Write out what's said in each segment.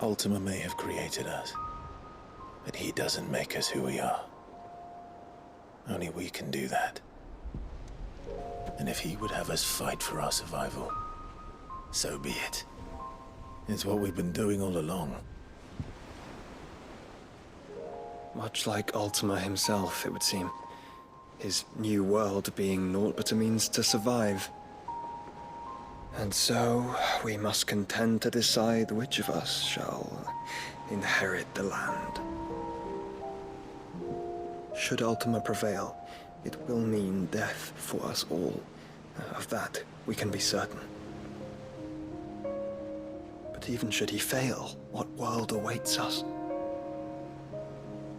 Ultima may have created us, but he doesn't make us who we are. Only we can do that. And if he would have us fight for our survival, so be it. It's what we've been doing all along. Much like Ultima himself, it would seem. His new world being naught but a means to survive. And so, we must contend to decide which of us shall inherit the land. Should Ultima prevail, it will mean death for us all. Of that, we can be certain. But even should he fail, what world awaits us?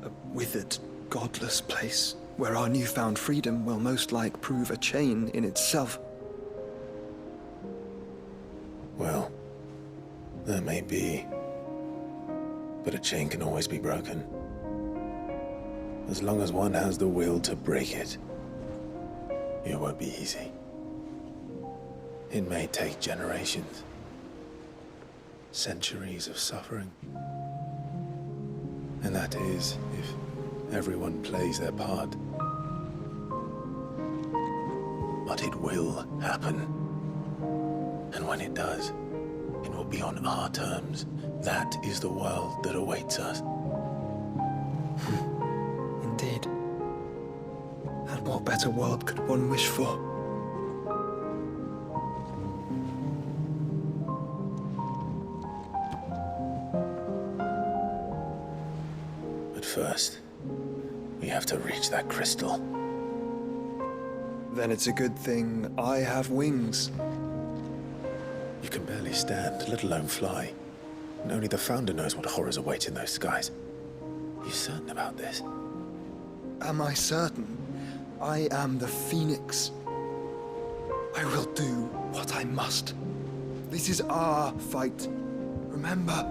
A withered, godless place where our newfound freedom will most like prove a chain in itself. Well, that may be, but a chain can always be broken. As long as one has the will to break it, it won't be easy. It may take generations, centuries of suffering. And that is, if everyone plays their part. But it will happen. And when it does, it will be on our terms. That is the world that awaits us. Indeed. And what better world could one wish for? But first, we have to reach that crystal. Then it's a good thing I have wings. You can barely stand, let alone fly. And only the Founder knows what horrors await in those skies. Are you certain about this? Am I certain? I am the Phoenix. I will do what I must. This is our fight. Remember?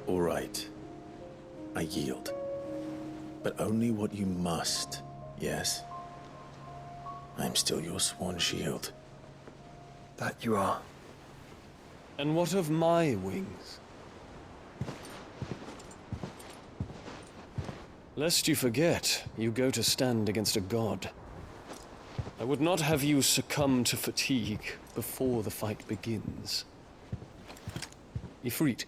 All right. I yield. But only what you must, yes? I'm still your sworn shield. That you are. And what of my wings? Lest you forget, you go to stand against a god. I would not have you succumb to fatigue before the fight begins. Ifrit,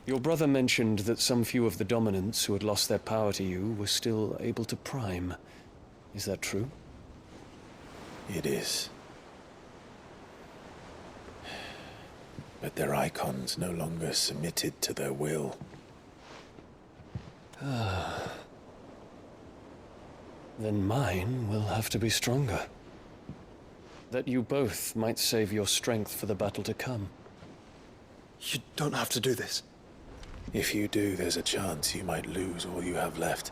your brother mentioned that some few of the dominants who had lost their power to you were still able to prime. Is that true? It is. But their icons no longer submitted to their will. Then mine will have to be stronger. That you both might save your strength for the battle to come. You don't have to do this. If you do, there's a chance you might lose all you have left.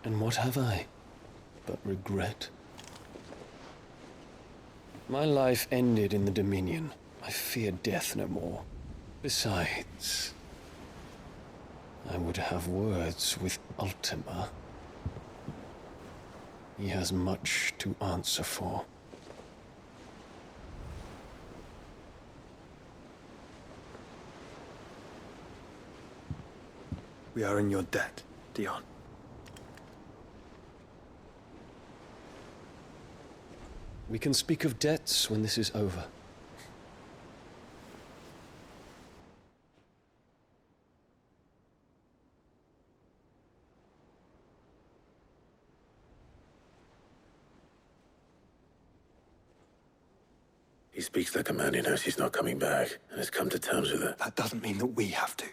And what have I but regret? My life ended in the Dominion. I fear death no more. Besides, I would have words with Ultima. He has much to answer for. We are in your debt, Dion. We can speak of debts when this is over. He speaks like a man who knows he's not coming back, and has come to terms with it. That doesn't mean that we have to.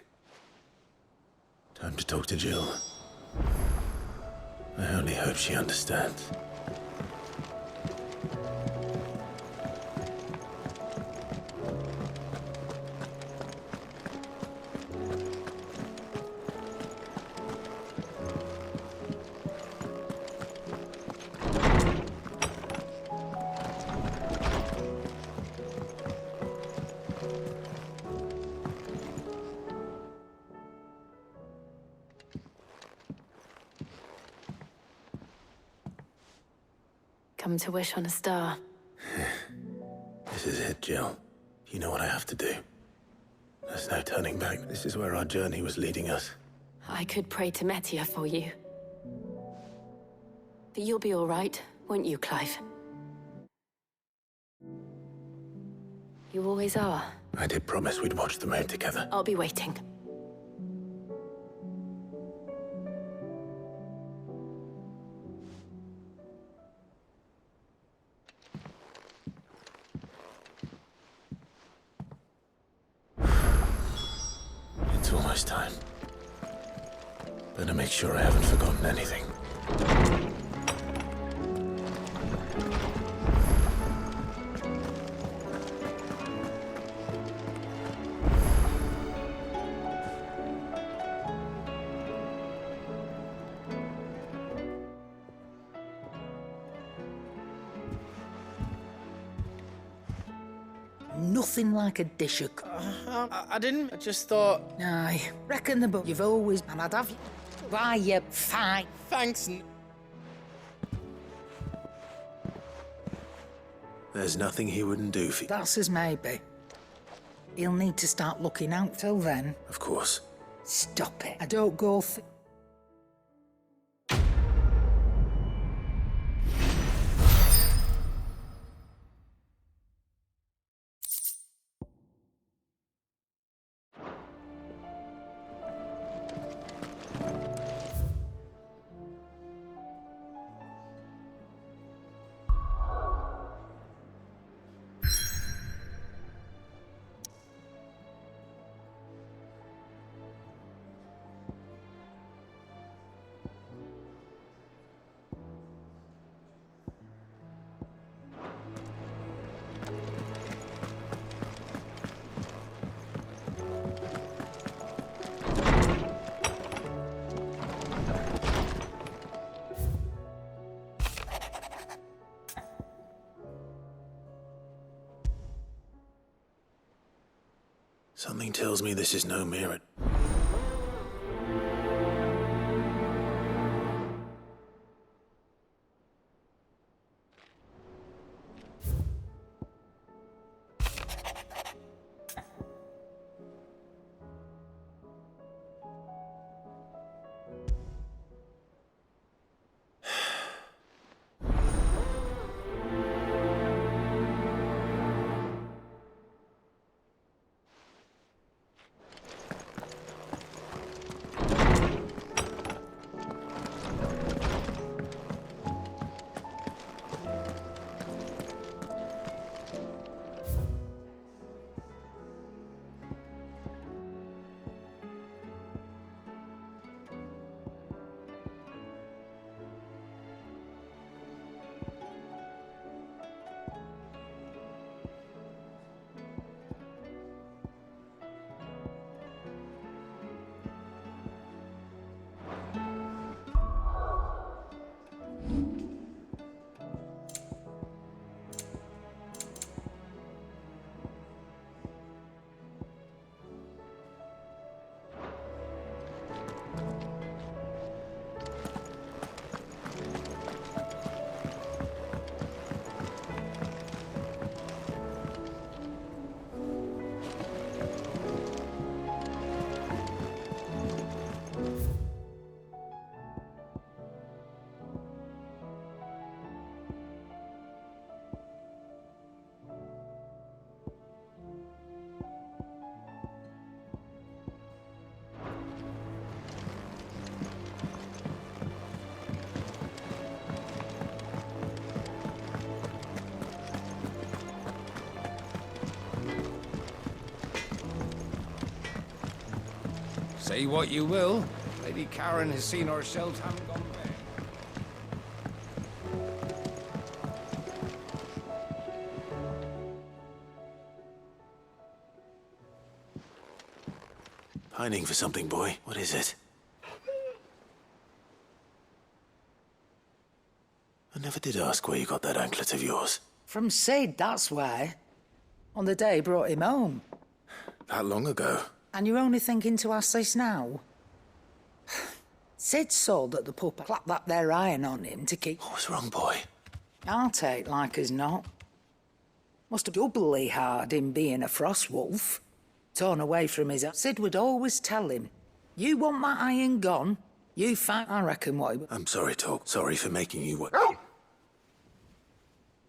Time to talk to Jill. I only hope she understands. come to wish on a star. This is it, Jill. You know what I have to do. There's no turning back. This is where our journey was leading us. I could pray to Metia for you. But you'll be all right, won't you, Clive? You always are. I did promise we'd watch the moon together. I'll be waiting. It's almost time. Better make sure I haven't forgotten anything. Nothing like a dish of... I didn't. I just thought... Aye, reckon the book you've always... And I'd have you... Why, you fine. Thanks. There's nothing he wouldn't do for you. That's as maybe. He'll need to start looking out till then. Of course. Stop it. I don't go... Something tells me this is no mirror. Say what you will, Lady Karen has seen our shells haven't gone bad. Pining for something, boy. What is it? I never did ask where you got that anklet of yours. From Sid, that's why. On the day he brought him home. That long ago? And you're only thinking to ask this now? Sid saw that the pup clapped that there iron on him to keep... What was wrong, boy? I'll take like as not. Must have doubly hard him being a frost wolf. Torn away from his... Sid would always tell him, you want that iron gone, you fight. I reckon what he... I'm sorry, Talk. Sorry for making you work.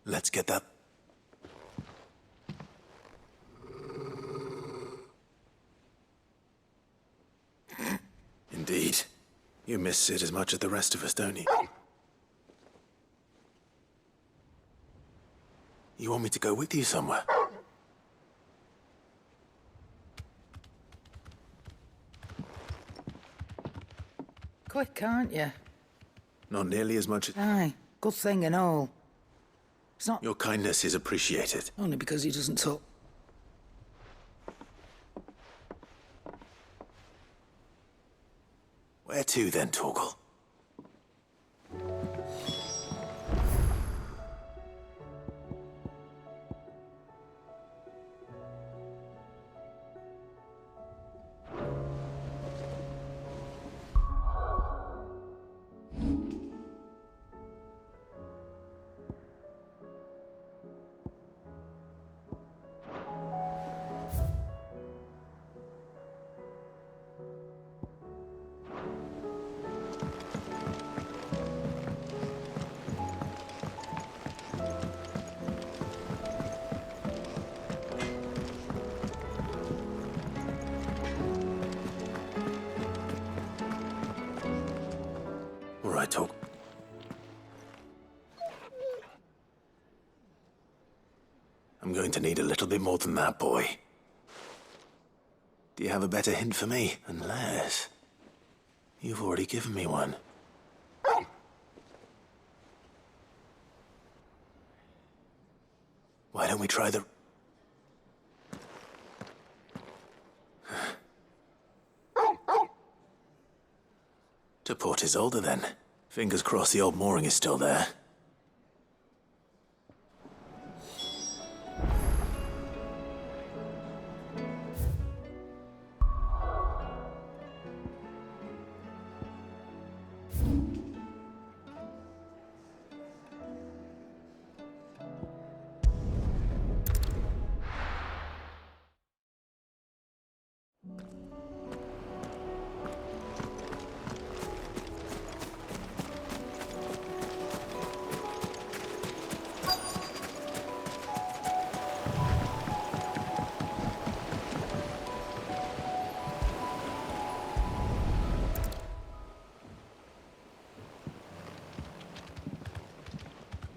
Let's get that... Indeed. You miss Sid as much as the rest of us, don't you? You want me to go with you somewhere? Quick, aren't you? Not nearly as much as... Aye, good thing and all. It's not Your kindness is appreciated. only because he doesn't talk. Where to then, Torgal? All right, Torgal. I'm going to need a little bit more than that, boy. Do you have a better hint for me? Unless... you've already given me one. Why don't we try the... To Port Isolde, then. Fingers crossed the old mooring is still there.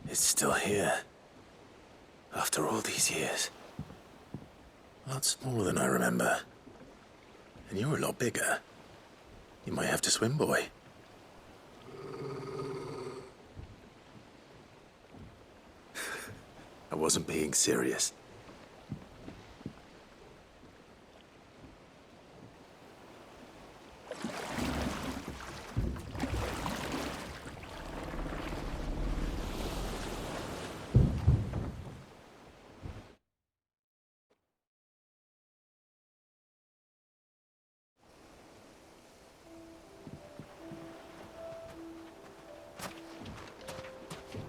It's still here. After all these years. A lot smaller than I remember. And you're a lot bigger. You might have to swim, boy. I wasn't being serious.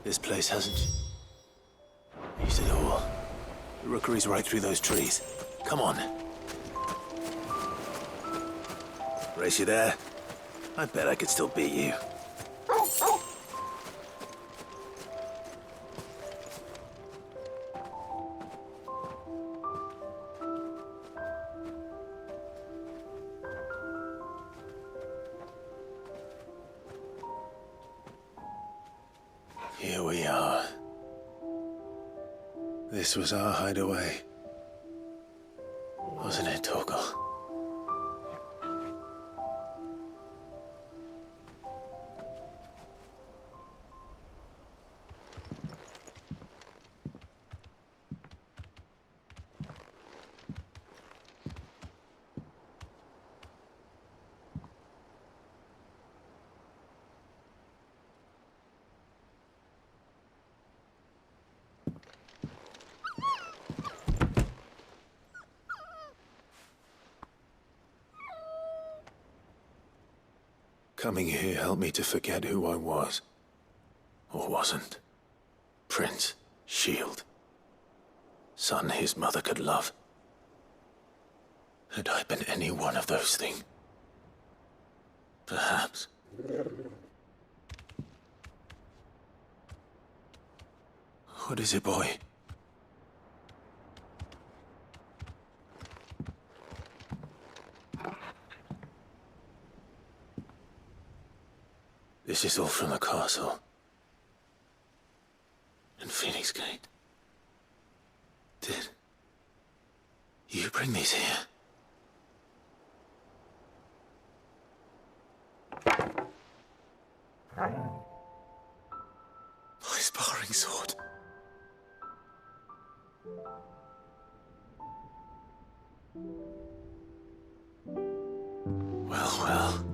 This place hasn't used it all. The rookery's right through those trees. Come on. Race you there? I bet I could still beat you. Here we are. This was our hideaway. Wasn't it, Torgal? Coming here helped me to forget who I was. Or wasn't. prince, shield. Son his mother could love. Had I been any one of those things? Perhaps. What is it, boy? This is all from the castle. In Phoenix Gate. Did you bring these here? My sparring sword. Well.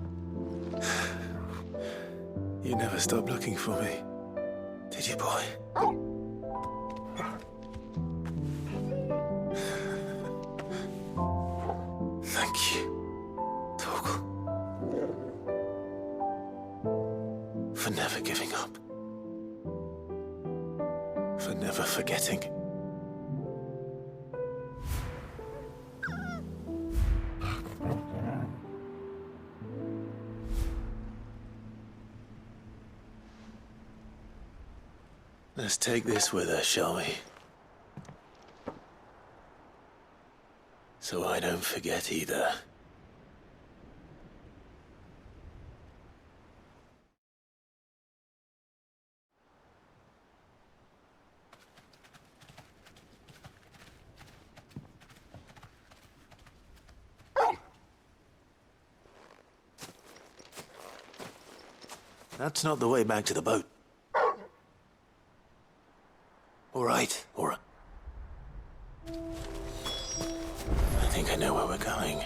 You never stopped looking for me, did you, boy? Thank you, Torgal, for never giving up, for never forgetting. Let's take this with us, shall we? So I don't forget either. That's not the way back to the boat. All right. I think I know where we're going.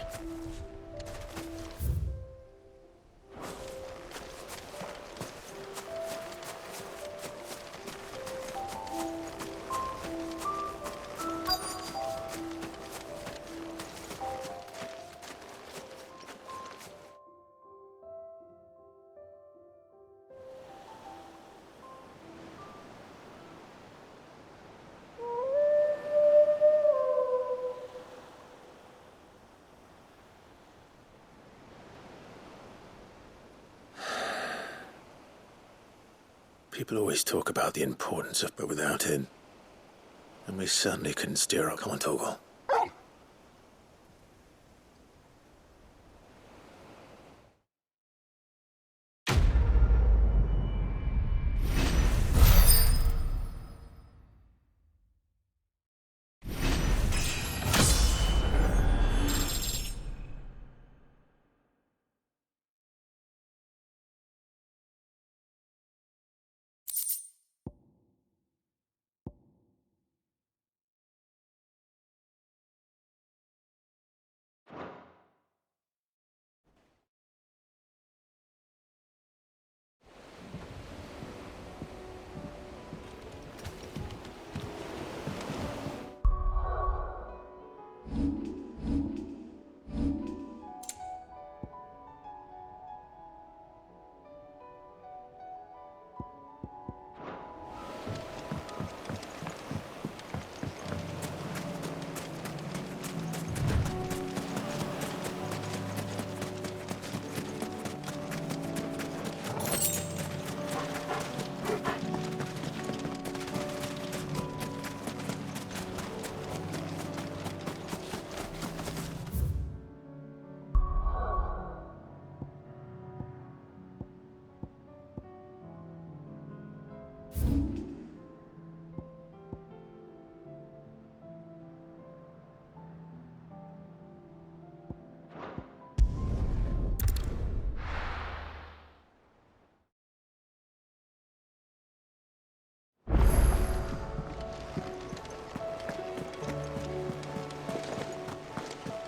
People always talk about the importance of, but without it, and we certainly couldn't steer our common Torgal.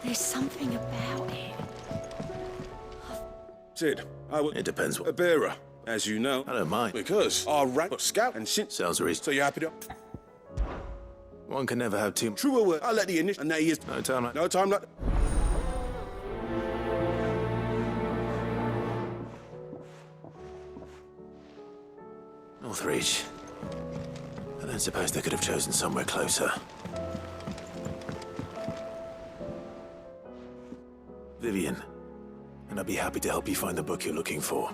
There's something about it. Sid, I will... It depends. A bearer, as you know. I don't mind. Because our rank of scout and since... Sounds reasonable. So you happy to... One can never have too... True word. I'll let the initial... And there he is. No time like... No time like... Northreach. I don't suppose they could have chosen somewhere closer. Vivian, and I'd be happy to help you find the book you're looking for.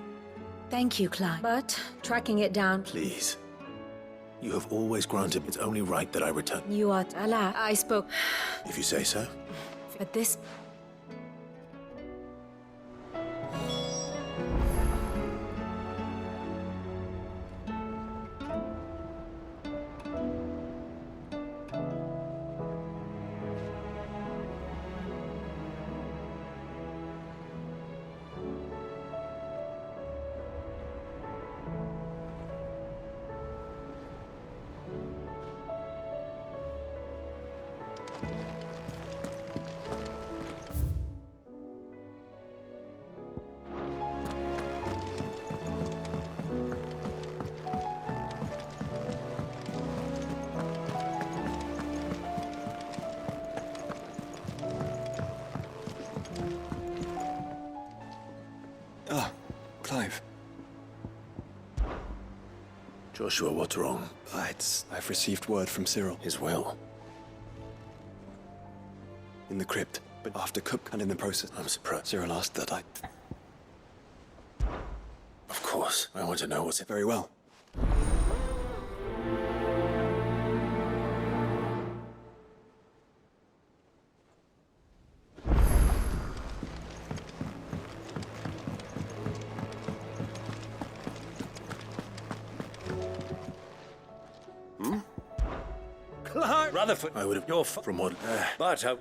Thank you, Clive. But tracking it down. Please. You have always granted it's only right that I return. You are Allah. I spoke. If you say so. But this. Ah, Clive. Joshua, what's wrong? I've received word from Cyril. His will. In the crypt, but after Cook and in the process. I'm surprised. Cyril asked that I... Of course. I want to know what's in. Very well. Clive Rutherford. I would have Your from what. but,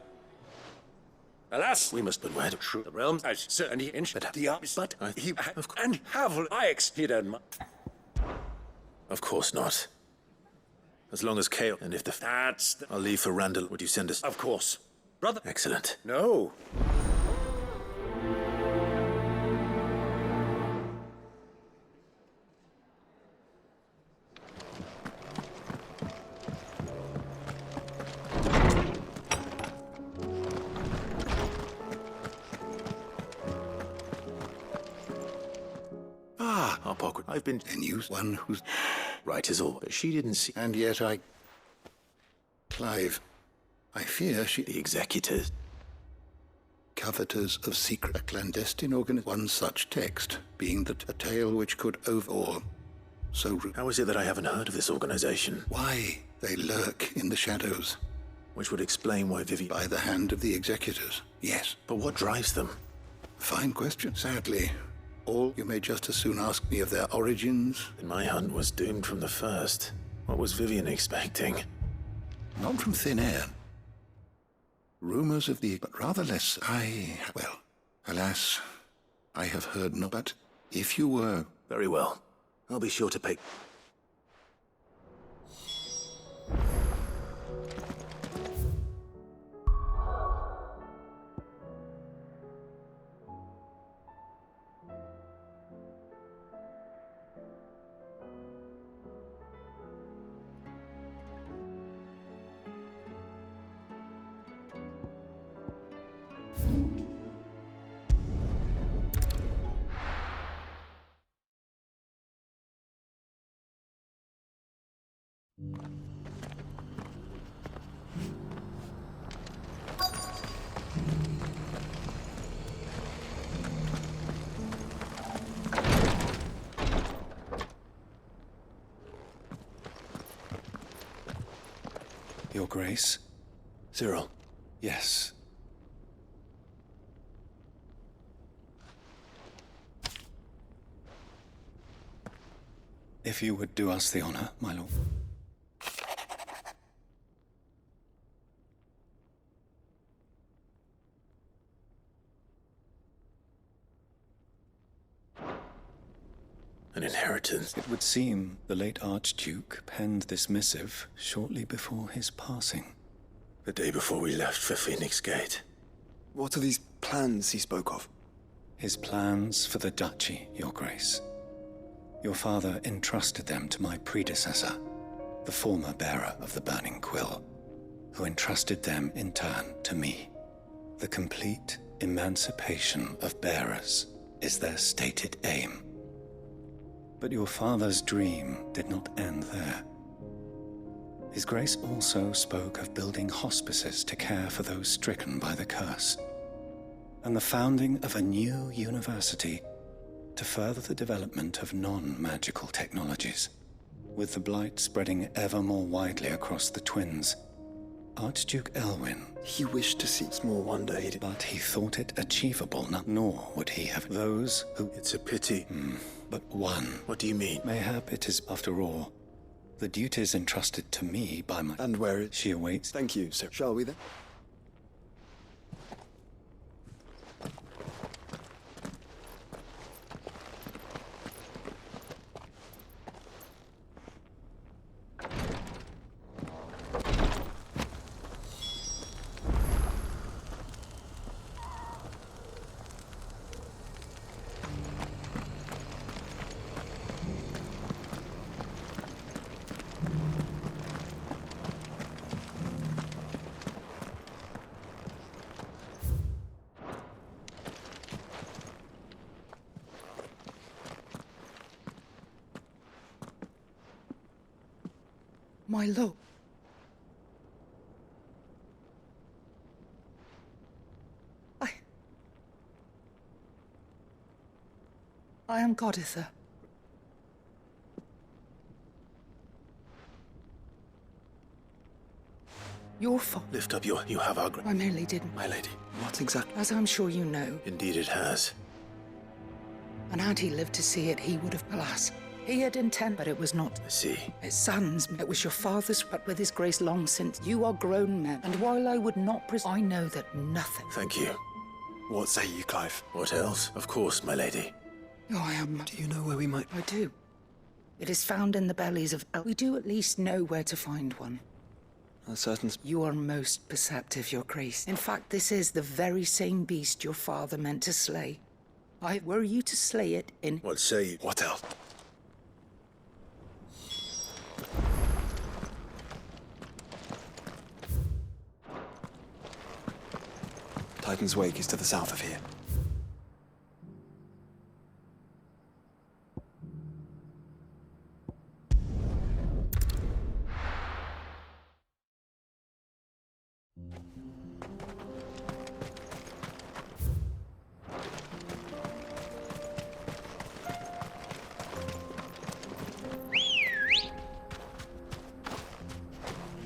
alas, We must but where to true the realms as certainly in But- the arms, but I- he of course. and have I exceeded my... Of course not. As long as Kale and if the. That's the... I'll leave for Randall. Would you send us? Of course. Brother... Excellent. No. Ah, our pocket. I've been. And you, one who's... Right as all. But she didn't see. And yet I... Clive, I fear she... The executors. Coveters of secret, a clandestine organ. One such text, being that a tale which could over... So... How is it that I haven't heard of this organization? Why they lurk in the shadows, Which would explain why Vivian. by the hand of the executors. Yes, But what drives them? fine question. Sadly, all you may just as soon ask me of their origins. And my hunt was doomed from the first. What was Vivian expecting? Not from thin air. Rumors of the... but rather less. Well, alas, I have heard no... But if you were... Very well. I'll be sure to pay. Your Grace? Cyril. Yes. If you would do us the honor, my lord. An inheritance. It would seem the late Archduke penned this missive shortly before his passing. The day before we left for Phoenix Gate. What are these plans he spoke of? His plans for the duchy, Your Grace. Your father entrusted them to my predecessor, the former bearer of the Burning Quill, who entrusted them in turn to me. The complete emancipation of bearers is their stated aim. But your father's dream did not end there. His Grace also spoke of building hospices to care for those stricken by the curse, and the founding of a new university to further the development of non-magical technologies. With the blight spreading ever more widely across the twins, Archduke Elwyn... He wished to see more one day, but he thought it achievable, nor would he have those who... It's a pity. But one. What do you mean? Mayhap it is, after all, the duties entrusted to me by my... And where is... She awaits. Thank you, sir. Shall we then? My lord. I am Goditha. Your fault. Lift up your... You have our... I merely didn't. My lady. What exactly? As I'm sure you know, Indeed it has. and had he lived to see it, he would have, alas. He had intent, but it was not. I see. His sons, it was your father's, but with his grace long since. You are grown men, and while I would not I know that nothing. Thank you. What say you, Clive? What else? Of course, my lady. Oh, I am. Do you know where we might... I do. It is found in the bellies of... We do at least know where to find one. A certain... You are most perceptive, your grace. In fact, this is the very same beast your father meant to slay. Were you to slay it in... What say you? What else? Titan's Wake is to the south of here.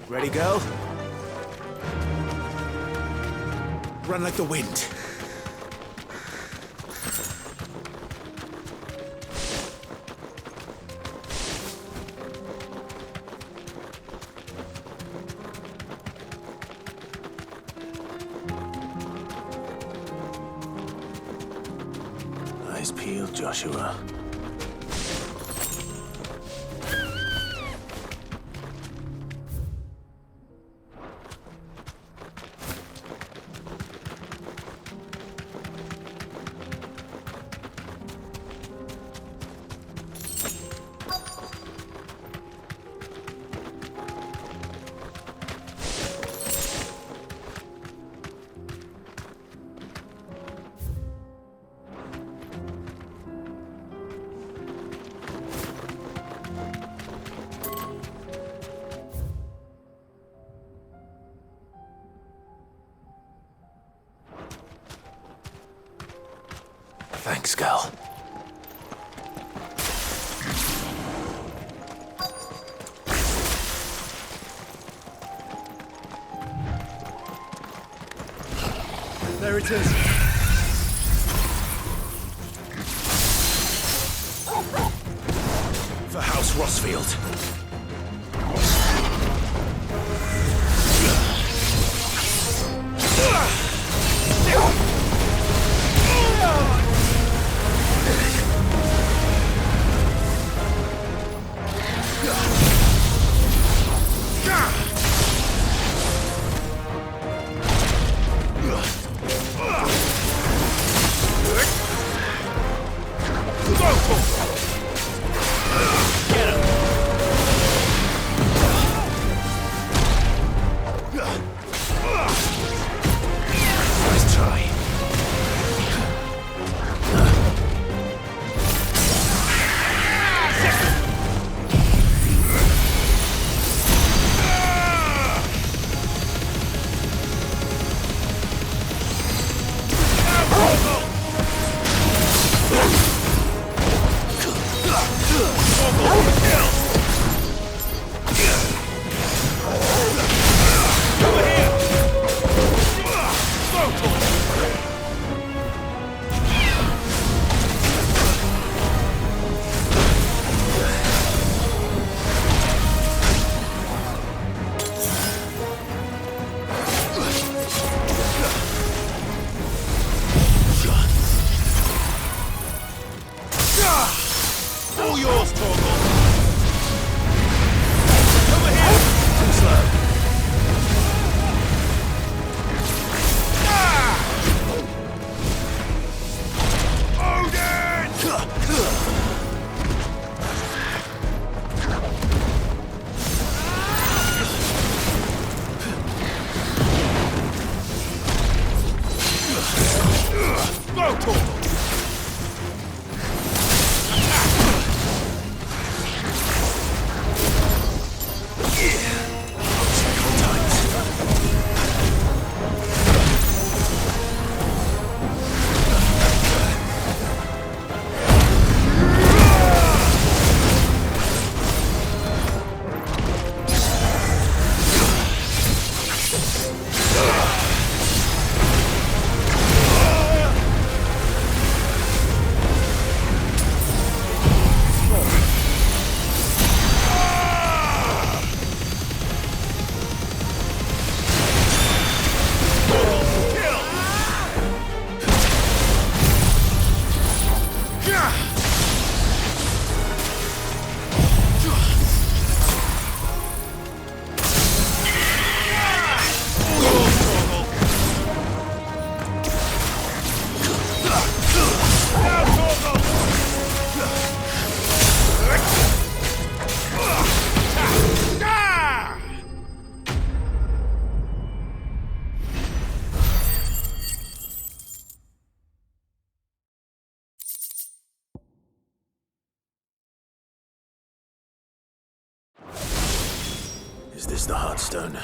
Ready, girl? Run like the wind. Eyes peeled, Joshua. Thanks, girl. There it is. For House Rossfield. Nice try. Where's the Heartstone?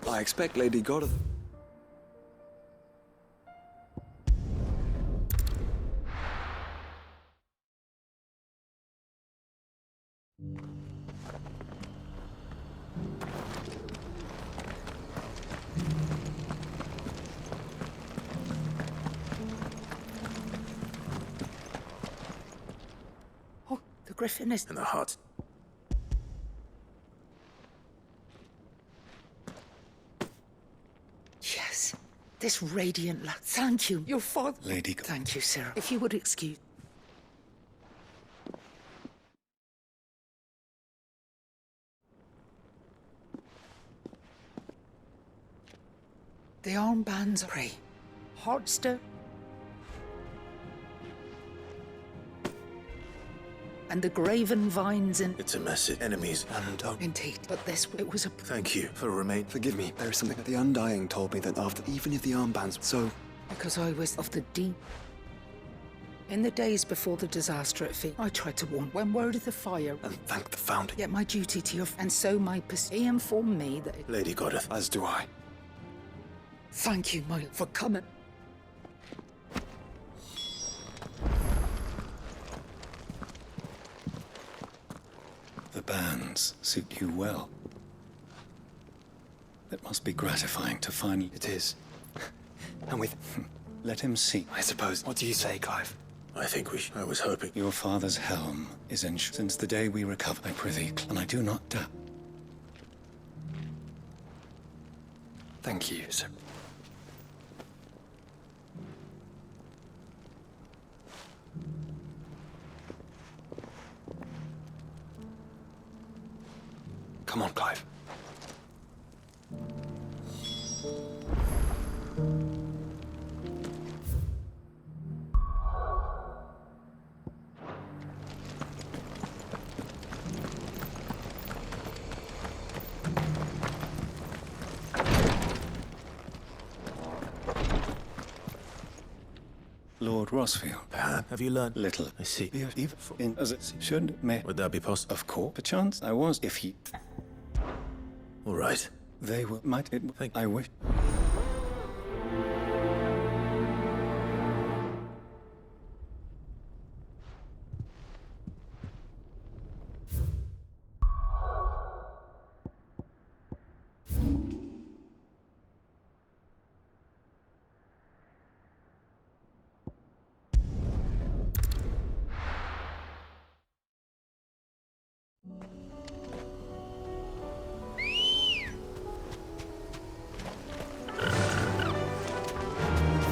I expect Lady Godeth. Oh, the griffin is... And the heart. Yes, this radiant light. Thank you, your father. Lady... Thank you, Sarah. If you would excuse... The armbands are free. Heartstone. And the graven vines in... It's a message. Enemies. And Indeed, but this, it was a... Thank you for remain. forgive me, there is something that the Undying told me that after, even if the armbands, so... Because I was of the deep. In the days before the disaster at Fee, I tried to warn when word of the fire... And thank the Founding. Yet my duty to your... And so my... He informed me that... Lady Godeth. As do I. Thank you, my... for coming. The bands suit you well. It must be gratifying to finally... It is. And with... Let him see. I suppose. What do you say, Clive? I think I was hoping. Your father's helm is in... Since the day we recover, I prithee, and I do not doubt. Thank you, sir. Come on, Clive. Lord Rossfield. Have you learned? Little. I see. Even in as it should, may... Would that be possible? Of course. Perchance I was, if he... All right. They will... Might it... Thank I wish...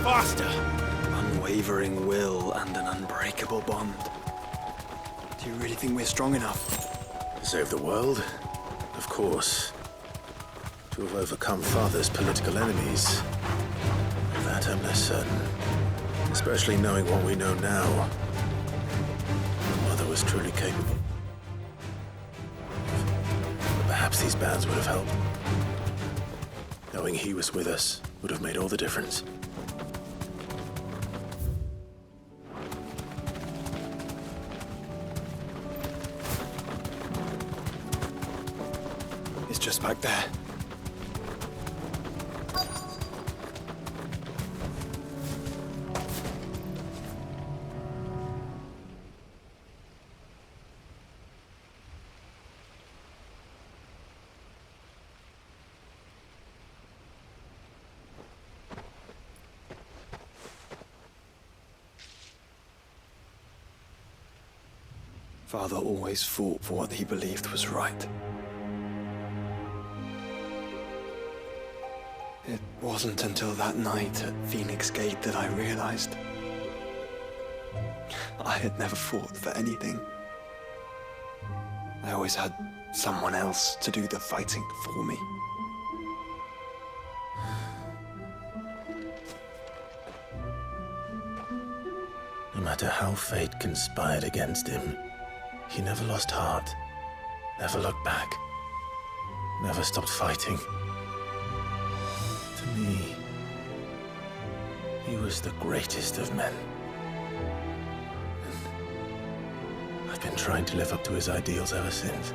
Faster! Unwavering will and an unbreakable bond. Do you really think we're strong enough? To save the world? Of course. To have overcome Father's political enemies? Of that I'm less certain. Especially knowing what we know now. Mother was truly capable. But perhaps these bands would have helped. Knowing he was with us would have made all the difference. It's just back there. Father always fought for what he believed was right. It wasn't until that night at Phoenix Gate that I realized I had never fought for anything. I always had someone else to do the fighting for me. No matter how fate conspired against him, he never lost heart, never looked back, never stopped fighting. To me, he was the greatest of men. And I've been trying to live up to his ideals ever since.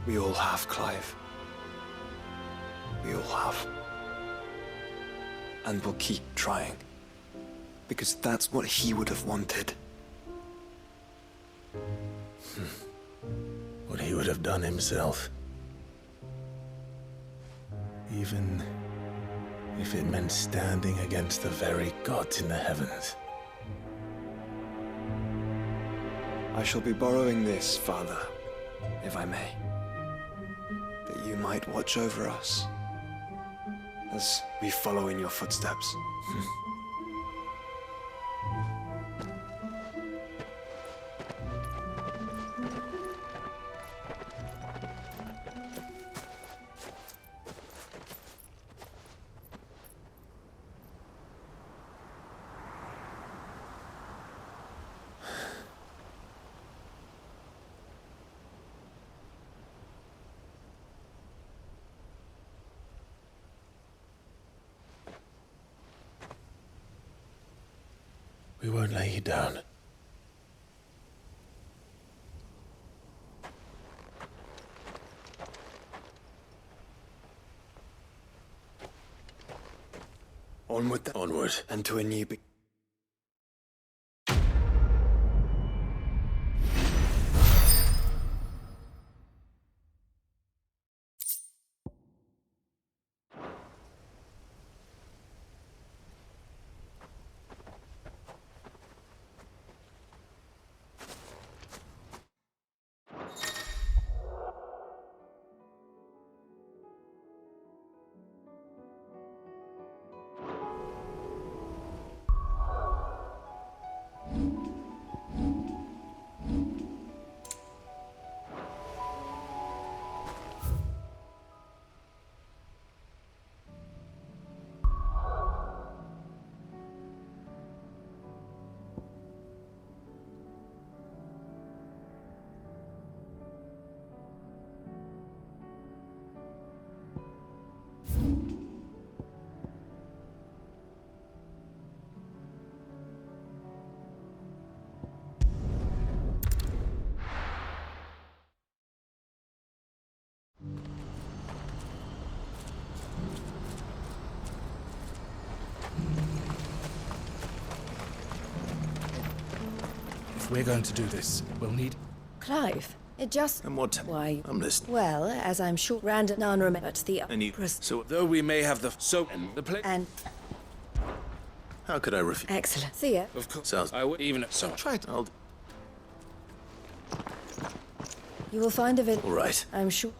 We all have, Clive. We all have. And we'll keep trying. Because that's what he would have wanted. What he would have done himself. Even if it meant standing against the very gods in the heavens. I shall be borrowing this, Father, if I may. That you might watch over us as we follow in your footsteps. We won't lay you down. Onward then. Onward. And to a new If we're going to do this, we'll need... Clive, it just... And what? Why? I'm listening. Well, as I'm sure Rand none remembered the... So, though we may have the... So, and the place... And... How could I refuse? Excellent. Thea. Of course. Sounds... I would even... So, Try it. I'll... You will find a village. All right. I'm sure.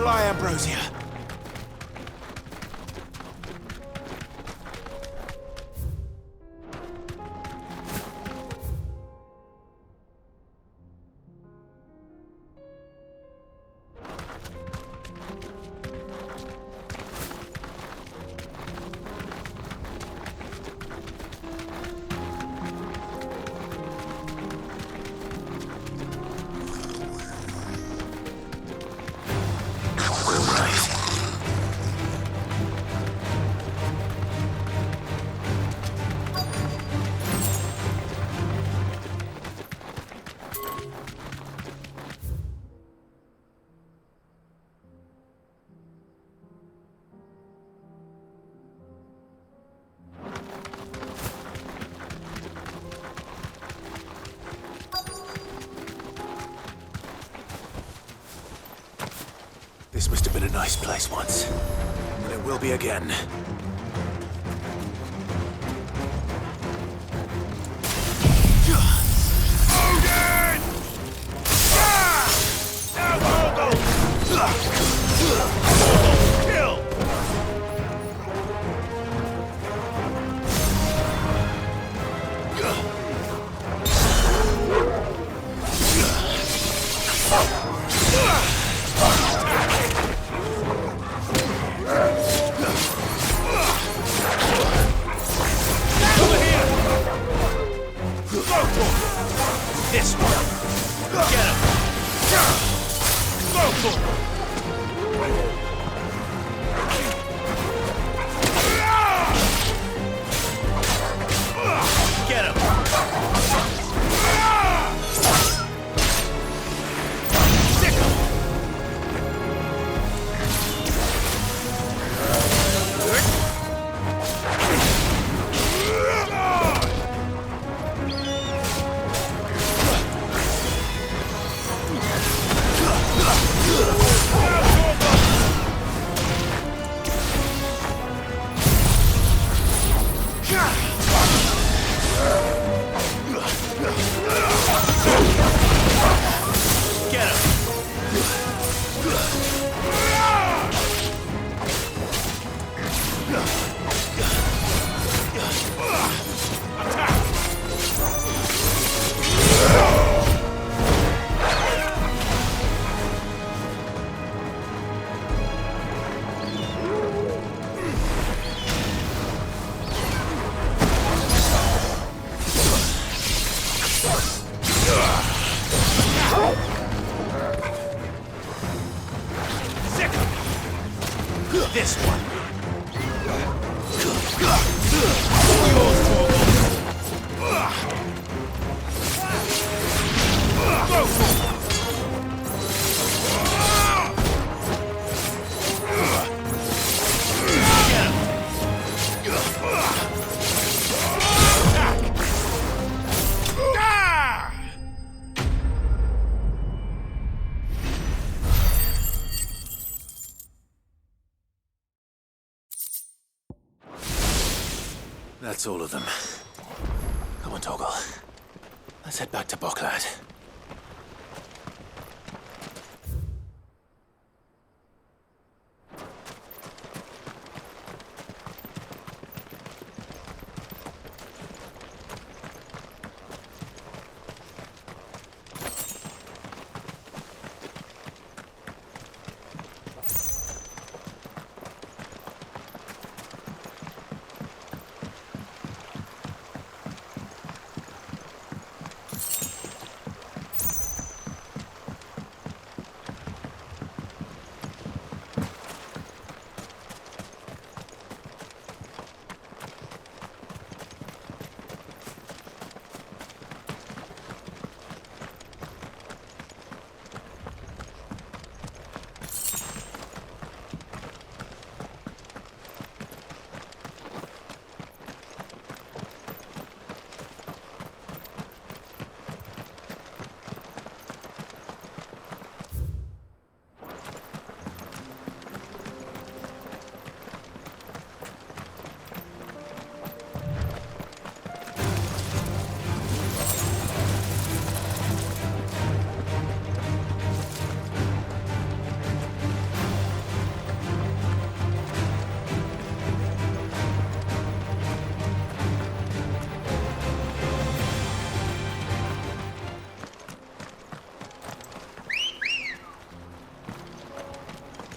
fly, Ambrosia. This must have been a nice place once, but it will be again. Odin! Now Kill! This one. Get him. Go for it. Get him. Sick him. Get him. Sick him. This one. Go for it. That's all of them. Come on, Toggle. Let's head back to Boklad.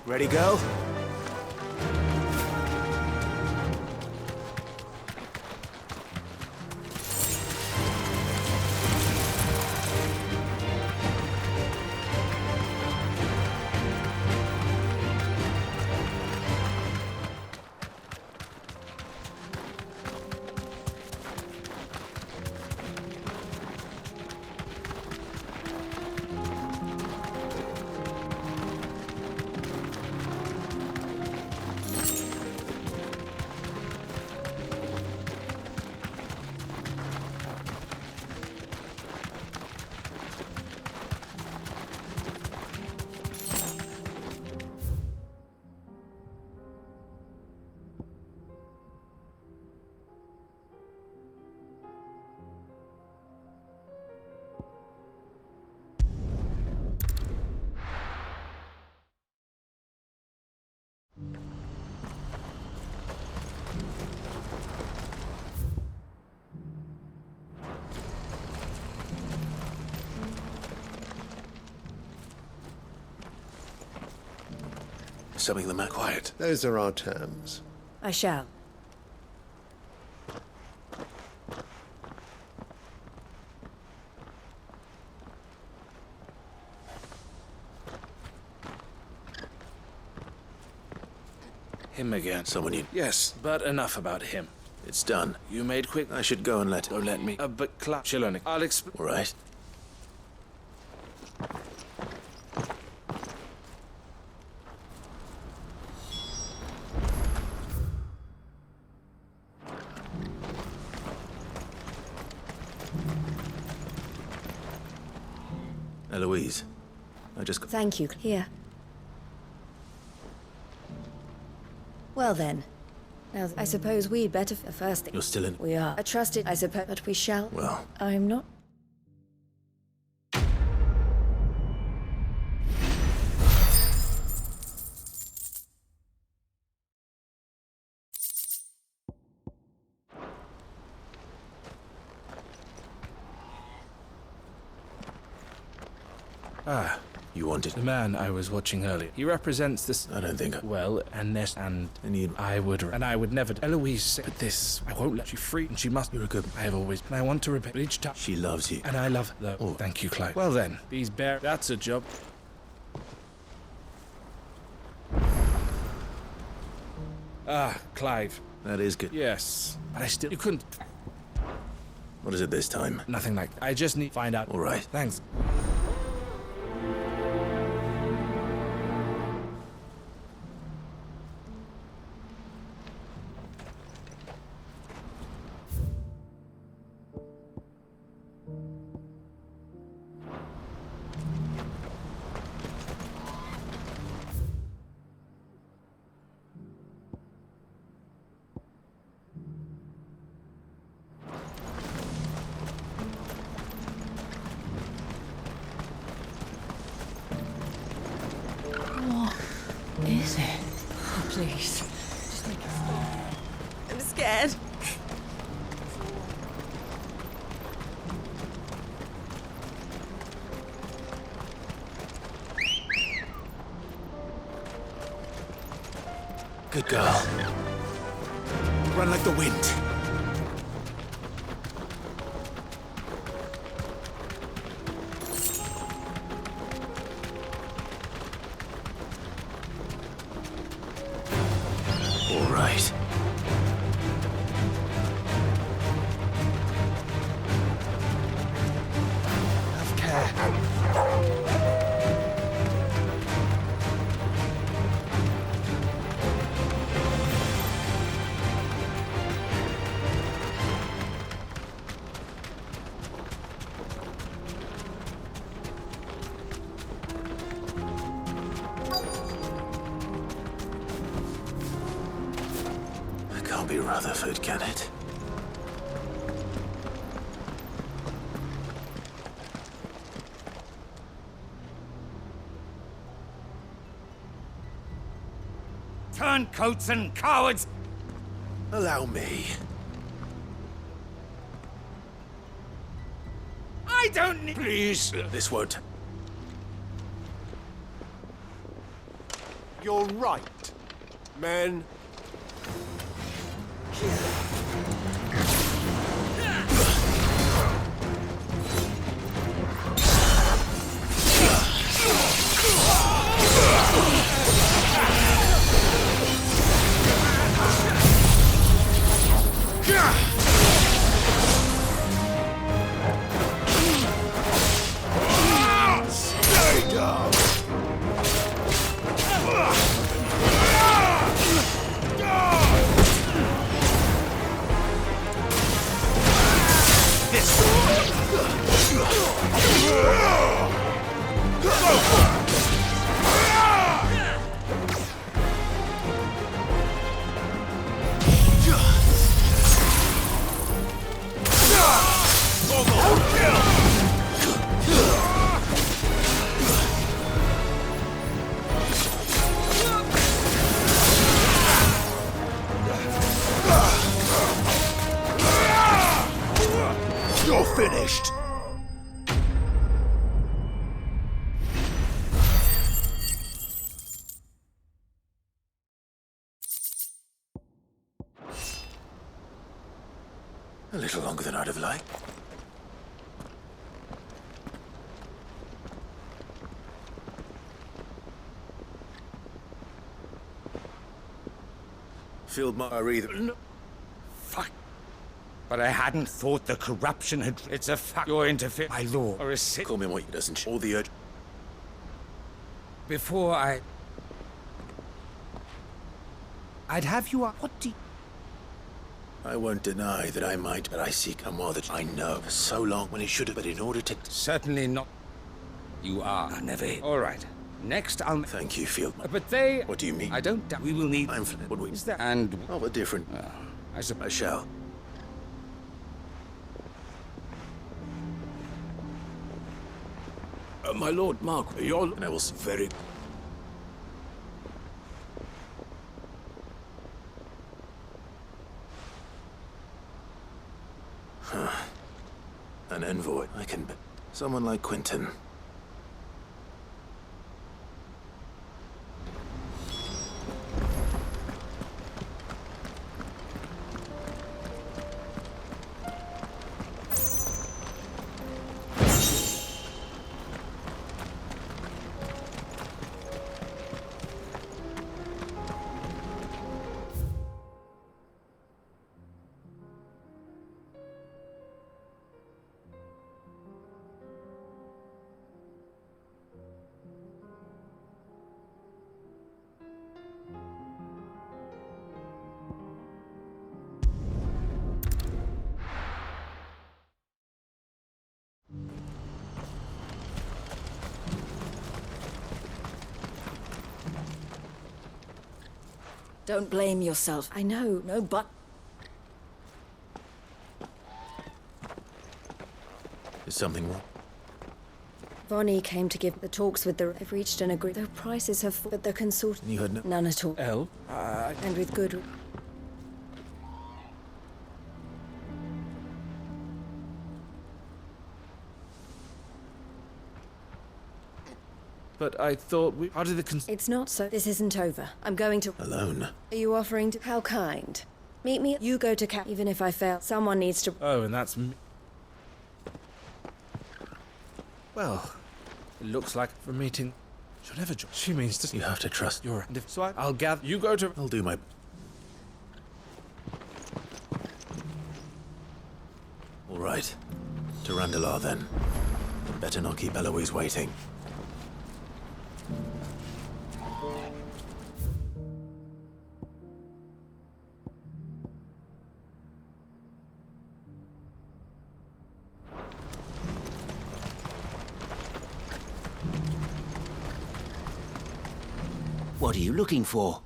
Ready, go? Something the man quiet. Those are our terms. I shall. Him again. Someone you... Yes, but enough about him. It's done. You made quick. I should go and let... Don't let me. But Chilonik, I'll explain. All right. Eloise, I just... Thank you. Here. Well then. Now, I suppose we'd better first thing. You're still in... We are. I trust it, I suppose, but we shall. Well... I'm not. Ah, You wanted... the man I was watching earlier. He represents this... I don't think... Well, and this, and you... I would never... Eloise said, but this, I won't let you free, and she must... You're a good... I have always... And I want to repent, but each time... She loves you. And I love her, though. Oh. Thank you, Clive. Well then, these bear... That's a job. Ah, Clive. That is good. Yes. But I still... You couldn't... What is it this time? Nothing like that. I just need to find out. All right. Thanks. Is it? Oh, please. Just make it stop. I'm scared. Good girl. Run like the wind. All right. Have care. It can't be Rutherford, can it? Turncoats and cowards! Allow me. I don't need... Please! This won't... You're right, men. Stay down. You're finished. A little longer than I'd have liked. Field Marshal either. No. Fuck. But I hadn't thought the corruption had... It's a fuck. You're interfering. My lord. Or a sit... Call me what he doesn't. All the urge. Before I'd have you... What do you... I won't deny that I might, but I seek a more that I know for so long when it should have, but in order to... Certainly not. You are. I never... All right. Next, I'll... Thank you, Field Marshal. But they... What do you mean? I don't doubt... We will need... I'm flint. What we... Is that... And... Of a different... I suppose... I shall. My lord Mark, you're... And I will... Very... An envoy. I can... Someone like Quentin. Don't blame yourself. I know, no, but... Is something wrong? Vonnie came to give the talks with the... They've reached an agreement. Though prices have... But the consort... You heard no... None at all. Elle? And with good... But I thought we... How did the It's not so. This isn't over. I'm going to... Alone. Are you offering to... How kind. Meet me... You go to Even if I fail, someone needs to... Oh, and that's me. Well, it looks like for meeting... She'll never join. She means to... You have to trust. You're... And if so, I'll gather... You go to... I'll do my... All right. To Randalar, then. Better not keep Eloise waiting. What are you looking for?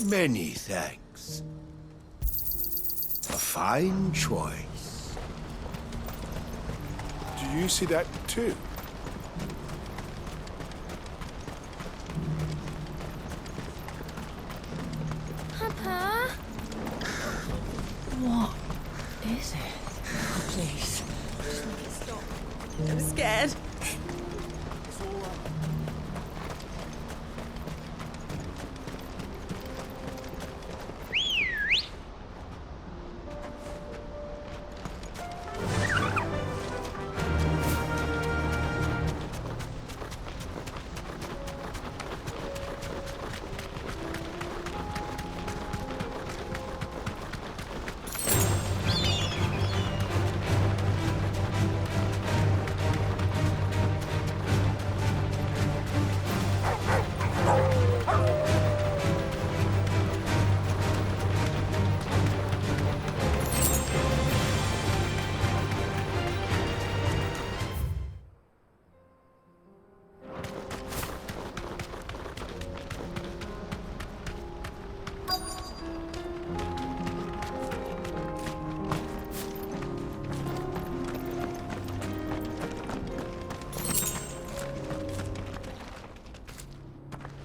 Many thanks. A fine choice. Do you see that too? Papa? What is it? Oh, please. Just make it stop. I'm scared.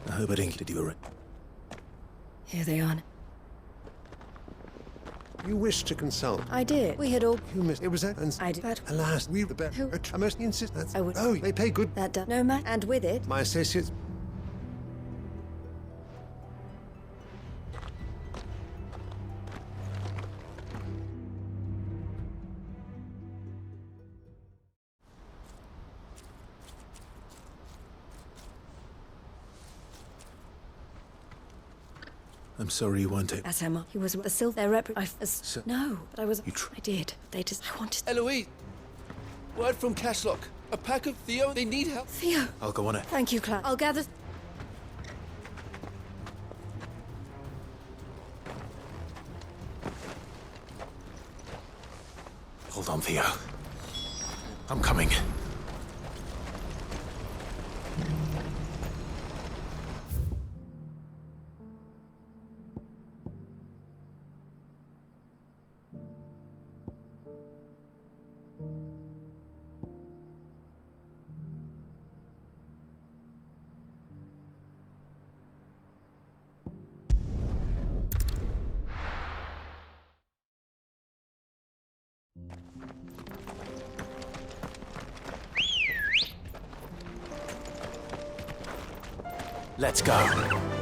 I hope I didn't get you right. Here they are. You wish to consult? I did. We had all... You missed... It was that... And I did. But... Alas, we the better. Who? I most insist that... I would... Oh, they pay good... That done. No matter. And with it... My associates... I'm sorry you weren't able. As Emma, he was the silver rep. No, but I was. You I did. They just. I wanted. Eloise! Word from Cashlock. A pack of Theo. They need help. Theo. I'll go on it. Thank you, Claire. I'll gather. Hold on, Theo. I'm coming. Let's go.